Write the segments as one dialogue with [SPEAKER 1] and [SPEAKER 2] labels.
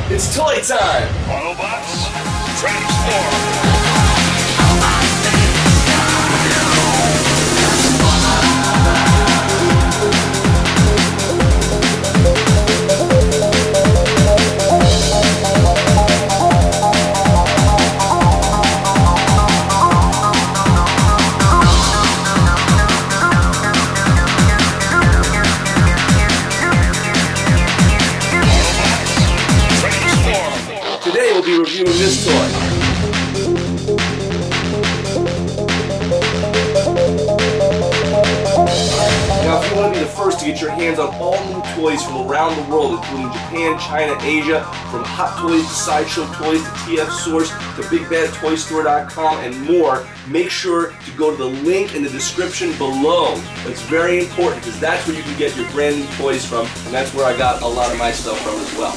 [SPEAKER 1] It's toy time!
[SPEAKER 2] Autobots, transform!
[SPEAKER 1] Today we'll be reviewing this toy. Now, if you want to be the first to get your hands on all new toys from around the world, including Japan, China, Asia, from Hot Toys to Sideshow Toys to TF Source to BigBadToyStore.com and more, make sure to go to the link in the description below. It's very important because that's where you can get your brand new toys from, and that's where I got a lot of my stuff from as well.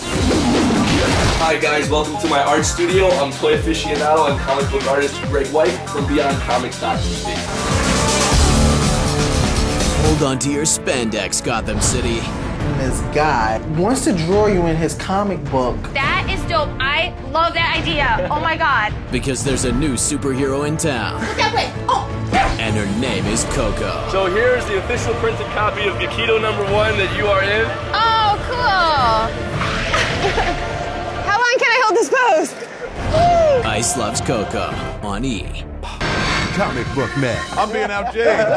[SPEAKER 1] Hi guys, welcome to my art studio. I'm toy aficionado and comic book artist Greg White from BeyondComics.tv.
[SPEAKER 3] Hold on to your spandex, Gotham City.
[SPEAKER 4] This guy wants to draw you in his comic book.
[SPEAKER 5] That is dope. I love that idea. Oh my god.
[SPEAKER 3] Because there's a new superhero in town.
[SPEAKER 5] Look that way. Oh.
[SPEAKER 3] And her name is Coco.
[SPEAKER 1] So here's the official printed copy of Gekido #1 that you are in.
[SPEAKER 5] Oh, cool. How long can I hold this pose? Woo.
[SPEAKER 3] Ice loves Coco on E!
[SPEAKER 6] Comic book man. I'm being outjaded.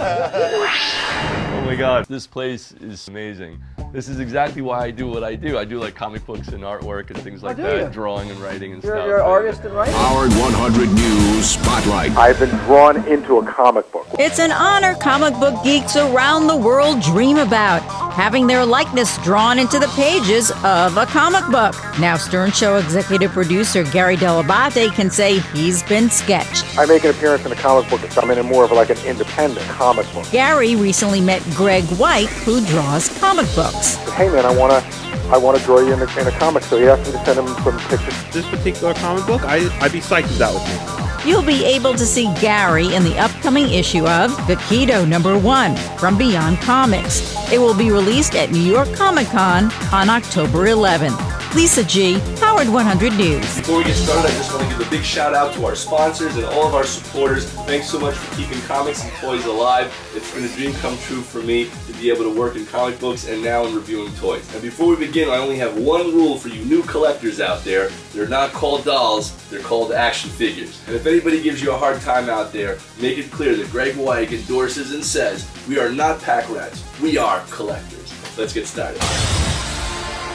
[SPEAKER 7] Oh my god, this place is amazing. This is exactly why I do what I do. I do like comic books and artwork and things like that, drawing and writing and stuff.
[SPEAKER 4] You're an artist and writer?
[SPEAKER 6] Howard 100 News Spotlight.
[SPEAKER 8] I've been drawn into a comic book.
[SPEAKER 9] It's an honor comic book geeks around the world dream about, having their likeness drawn into the pages of a comic book. Now Stern Show executive producer Gary Delabate can say he's been sketched.
[SPEAKER 8] I make an appearance in a comic book, so I'm in more of like an independent comic book.
[SPEAKER 9] Gary recently met Greg White, who draws comic books.
[SPEAKER 8] Hey man, I want to draw you in a comic, so he asked me to send him some pictures.
[SPEAKER 10] This particular comic book, I'd be psyched if that was me.
[SPEAKER 9] You'll be able to see Gary in the upcoming issue of Gekido #1 from Beyond Comics. It will be released at New York Comic Con on October 11th. Lisa G., Howard 100 News.
[SPEAKER 1] Before we get started, I just want to give a big shout out to our sponsors and all of our supporters. Thanks so much for keeping comics and toys alive. It's been a dream come true for me to be able to work in comic books and now in reviewing toys. And before we begin, I only have one rule for you new collectors out there. They're not called dolls, they're called action figures. And if anybody gives you a hard time out there, make it clear that Greg White endorses and says, we are not pack rats, we are collectors. Let's get started.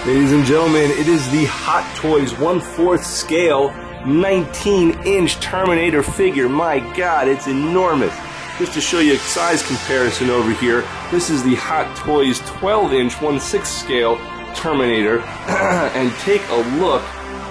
[SPEAKER 1] Ladies and gentlemen, it is the Hot Toys 1/4 scale 19-inch Terminator figure. My God, it's enormous. Just to show you a size comparison over here, this is the Hot Toys 12-inch 1/6 scale Terminator. And take a look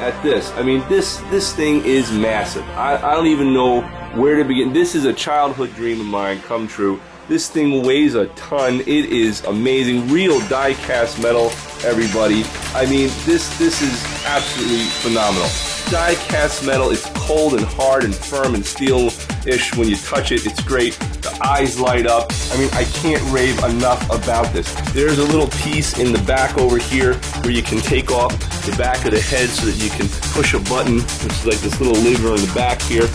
[SPEAKER 1] at this. I mean, this thing is massive. I don't even know where to begin. This is a childhood dream of mine come true. This thing weighs a ton. It is amazing. Real die-cast metal, everybody. I mean, this is absolutely phenomenal. Die-cast metal, it's cold and hard and firm and steel-ish when you touch it. It's great. The eyes light up. I mean, I can't rave enough about this. There's a little piece in the back over here where you can take off the back of the head so that you can push a button, which is like this little lever in the back here,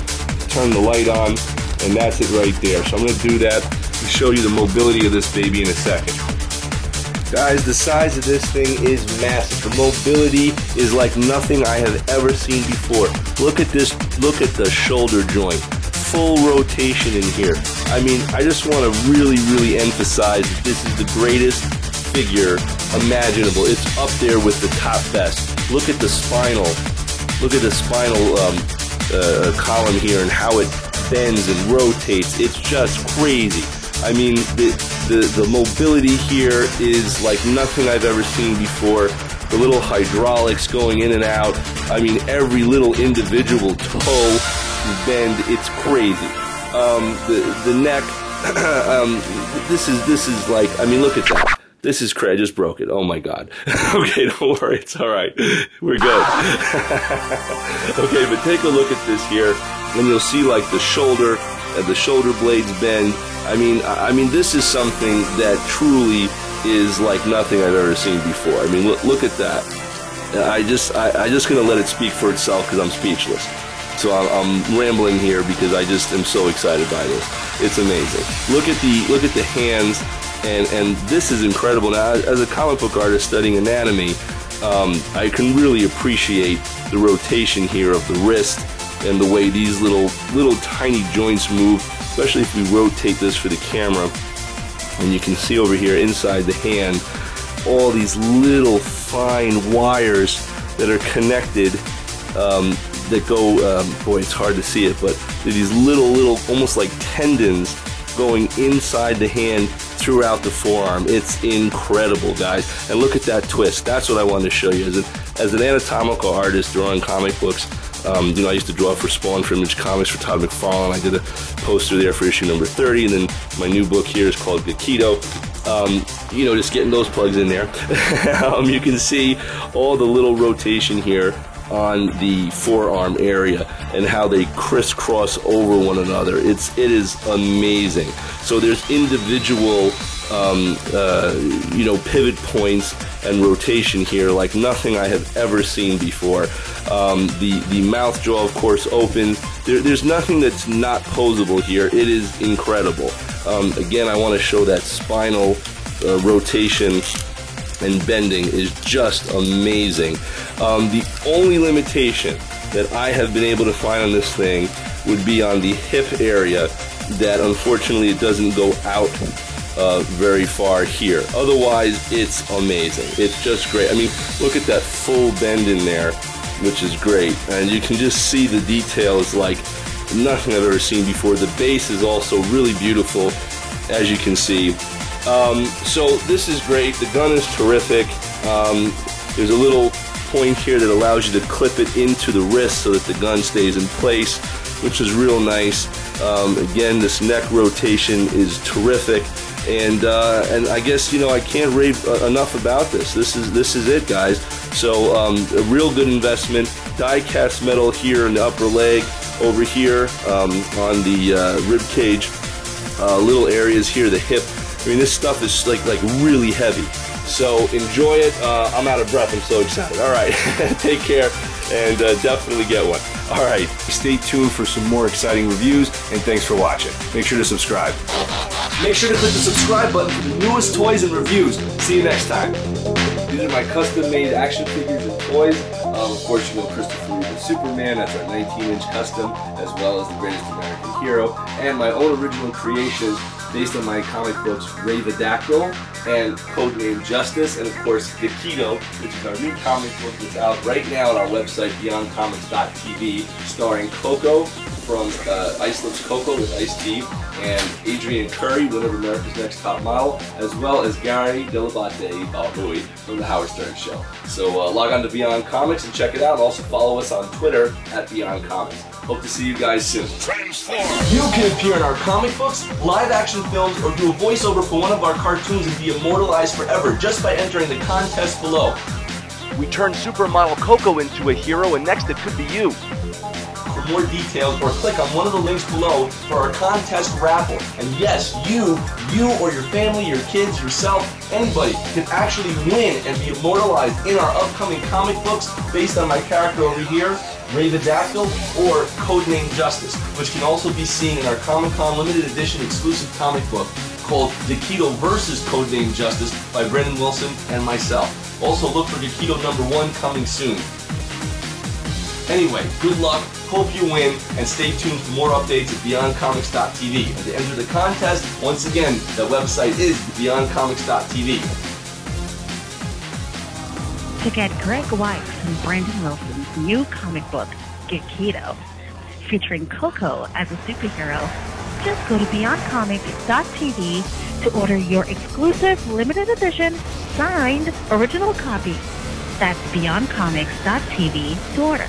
[SPEAKER 1] turn the light on, and that's it right there. So I'm going to do that and show you the mobility of this baby in a second. Guys, the size of this thing is massive. The mobility is like nothing I have ever seen before. Look at this, look at the shoulder joint. Full rotation in here. I mean, I just want to really emphasize that this is the greatest figure imaginable. It's up there with the top best. Look at the spinal column here and how it bends and rotates. It's just crazy. I mean, the mobility here is like nothing I've ever seen before. The little hydraulics going in and out. I mean, every little individual toe bend. It's crazy. The neck. This is like. I mean, look at that. This is crazy. I just broke it. Oh my God. Okay, don't worry. It's all right. We're good. Okay, but take a look at this here, and you'll see like the shoulder blades bend. I mean, this is something that truly is like nothing I've ever seen before. I mean, look at that. I just gonna let it speak for itself because I'm speechless. So I'm rambling here because I just am so excited by this. It's amazing. Look at the hands, and this is incredible. Now, as a comic book artist studying anatomy, I can really appreciate the rotation here of the wrist and the way these little tiny joints move, especially if we rotate this for the camera. And you can see over here inside the hand all these little fine wires that are connected that go, boy, it's hard to see it, but these little almost like tendons going inside the hand throughout the forearm. It's incredible, guys. And look at that twist. That's what I wanted to show you. As an anatomical artist drawing comic books, you know, I used to draw for Spawn for Image Comics for Todd McFarlane. I did a poster there for issue number 30, and then my new book here is called Gekido. You know, just getting those plugs in there. You can see all the little rotation here on the forearm area and how they crisscross over one another. It is amazing. So there's individual you know, pivot points and rotation here like nothing I have ever seen before. The mouth jaw, of course, opens. There's nothing that's not posable here. It is incredible. Again, I want to show that spinal rotation and bending is just amazing. The only limitation that I have been able to find on this thing would be on the hip area, that unfortunately it doesn't go out very far here. Otherwise, it's amazing. It's just great. I mean, look at that full bend in there, which is great. And you can just see the details like nothing I've ever seen before. The base is also really beautiful, as you can see. So this is great. The gun is terrific. There's a little point here that allows you to clip it into the wrist so that the gun stays in place, which is real nice. Again, this neck rotation is terrific. And I guess, you know, I can't rave enough about this. This is it, guys. So a real good investment. Die-cast metal here in the upper leg, over here on the rib cage, little areas here, the hip. I mean, this stuff is like really heavy. So enjoy it. I'm out of breath. I'm so excited. All right, take care, and definitely get one. All right, stay tuned for some more exciting reviews, and thanks for watching. Make sure to subscribe. Make sure to click the subscribe button for the newest toys and reviews. See you next time. These are my custom-made action figures and toys. Of course, you know Christopher Reeve Superman. That's our 19-inch custom, as well as the Greatest American Hero, and my own original creations based on my comic books, Ravadactyl and Codename Justice, and of course Gekido, which is our new comic book that's out right now on our website, beyondcomics.tv, starring Coco from Ice Lips Coco with Ice-T, and Adrian Curry, winner of America's Next Top Model, as well as Gary Delabate Louie from The Howard Stern Show. So log on to Beyond Comics and check it out, and also follow us on Twitter at Beyond Comics. Hope to see you guys soon.
[SPEAKER 2] Transform!
[SPEAKER 1] You can appear in our comic books, live action films, or do a voiceover for one of our cartoons and be immortalized forever just by entering the contest below.
[SPEAKER 11] We turned supermodel Coco into a hero, and next it could be you.
[SPEAKER 1] For more details, or click on one of the links below for our contest raffle. And yes, you or your family, your kids, yourself, anybody can actually win and be immortalized in our upcoming comic books based on my character over here, Ravadactyl, or Codename Justice, which can also be seen in our Comic-Con limited edition exclusive comic book called Gekido vs. Codename Justice by Brendan Wilson and myself. Also look for Gekido #1 coming soon. Anyway, good luck, hope you win, and stay tuned for more updates at beyondcomics.tv. And to enter the contest, once again, the website is beyondcomics.tv.
[SPEAKER 12] To get Greg Weiss and Brandon Wilson's new comic book, Gekido, featuring Coco as a superhero, just go to beyondcomics.tv to order your exclusive limited edition signed original copy. That's beyondcomics.tv to order.